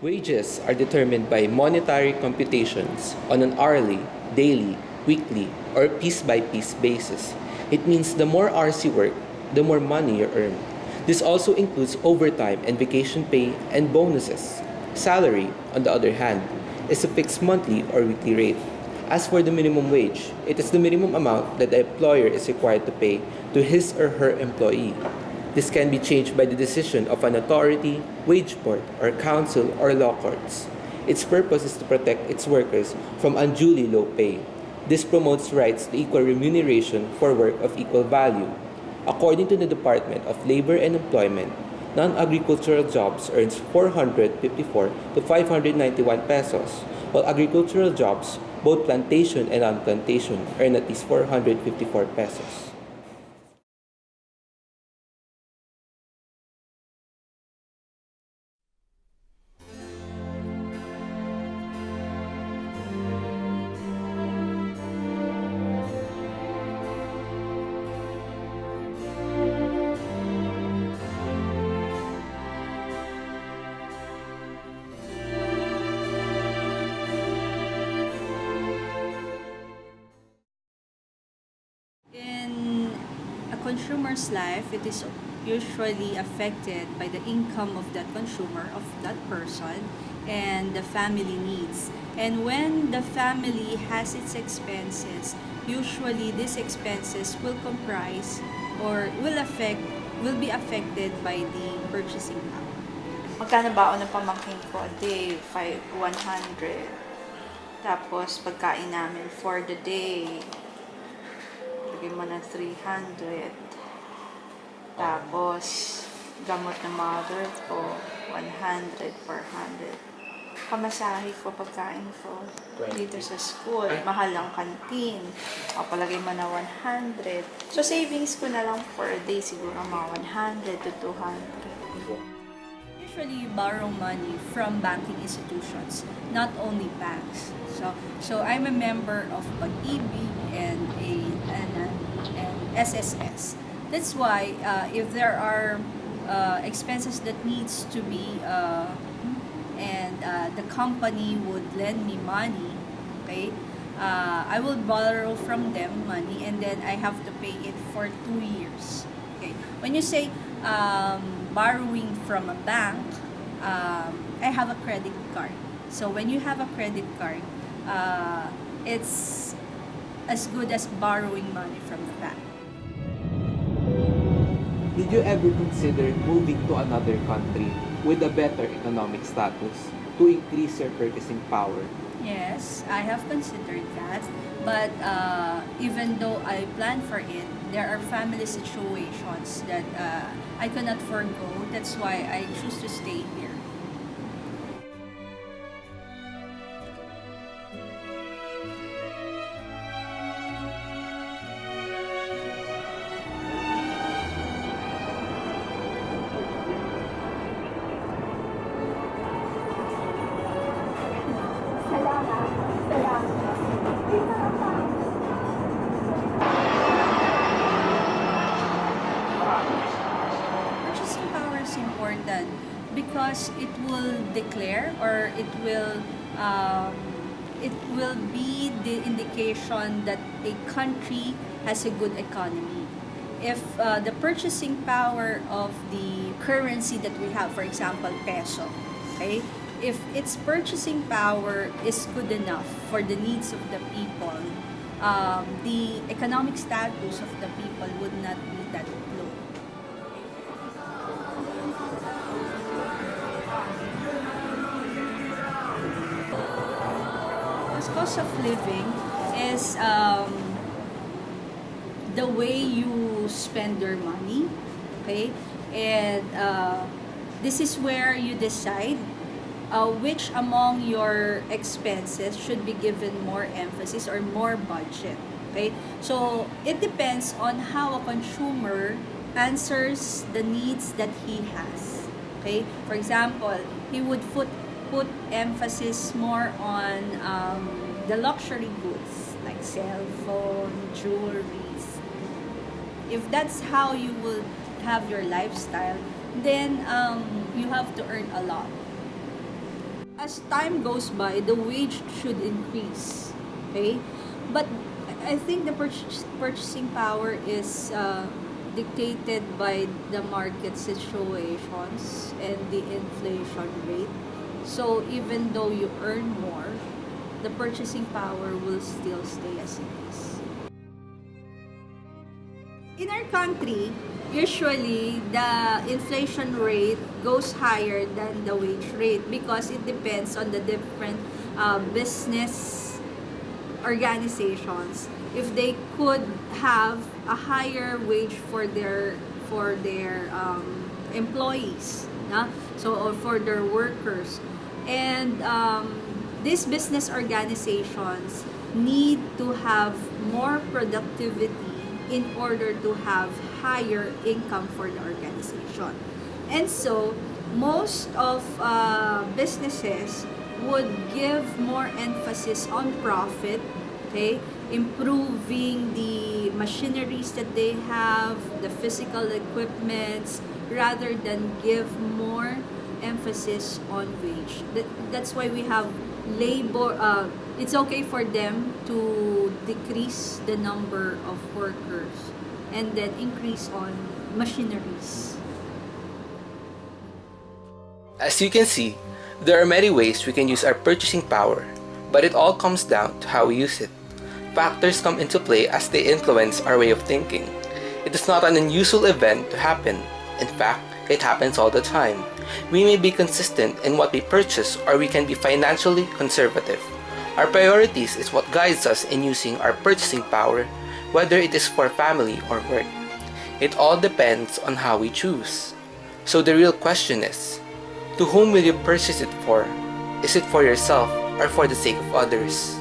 Wages are determined by monetary computations on an hourly, daily, weekly, or piece by piece basis. It means the more hours you work, the more money you earn. This also includes overtime and vacation pay and bonuses. Salary, on the other hand, is a fixed monthly or weekly rate. As for the minimum wage, it is the minimum amount that the employer is required to pay to his or her employee. This can be changed by the decision of an authority, wage board, or council or law courts. Its purpose is to protect its workers from unduly low pay. This promotes rights to equal remuneration for work of equal value. According to the Department of Labor and Employment, non-agricultural jobs earns 454 to 591 pesos, while agricultural jobs, both plantation and non-plantation, earn at least 454 pesos. In a consumer's life, it is usually affected by the income of that consumer, of that person, and the family needs. And when the family has its expenses, usually these expenses will comprise or will be affected by the purchasing power. Magkano ba ako ng pamangkin ko a day? 100. Tapos, pagkain namin for the day, lagay mo ng 300. Tapos, gamot ng mother ko, 100, 400. Pamasahe ko, pagkain ko, dito sa school, mahal ang kantin. O, palagay mo na 100. So, savings ko na lang for a day, siguro mga 100 to 200. Usually you borrow money from banking institutions, not only banks. So I'm a member of Pabili and SSS. That's why if there are expenses that needs to be and the company would lend me money, okay, I will borrow from them money and then I have to pay it for 2 years. Okay, when you say borrowing from a bank, I have a credit card. So when you have a credit card, it's as good as borrowing money from the bank. Did you ever consider moving to another country with a better economic status to increase your purchasing power? Yes, I have considered that. But even though I plan for it, there are family situations that I cannot forgo. That's why I choose to stay here. Purchasing power is important because it will declare or it will be the indication that a country has a good economy. If the purchasing power of the currency that we have, for example, peso, okay, if its purchasing power is good enough for the needs of the people, the economic status of the people would not be that low. Because cost of living is the way you spend your money, okay? And this is where you decide which among your expenses should be given more emphasis or more budget, okay? So it depends on how a consumer answers the needs that he has, okay? For example, he would put emphasis more on the luxury goods like cell phone, jewelries. If that's how you will have your lifestyle, then you have to earn a lot. As time goes by, the wage should increase. Okay, but I think the purchasing power is dictated by the market situations and the inflation rate. So even though you earn more, the purchasing power will still stay as it is. In our country, usually the inflation rate goes higher than the wage rate because it depends on the different business organizations. If they could have a higher wage for their employees, na? So or for their workers, and these business organizations need to have more productivity in order to have higher income for the organization. And so, most of businesses would give more emphasis on profit, okay, improving the machineries that they have, the physical equipments, rather than give more emphasis on wage. That's why we have labor. It's okay for them to decrease the number of workers and then increase on machineries. As you can see, there are many ways we can use our purchasing power, but it all comes down to how we use it. Factors come into play as they influence our way of thinking. It is not an unusual event to happen. In fact, it happens all the time. We may be consistent in what we purchase, or we can be financially conservative. Our priorities is what guides us in using our purchasing power, whether it is for family or work. It all depends on how we choose. So the real question is, to whom will you purchase it for? Is it for yourself or for the sake of others?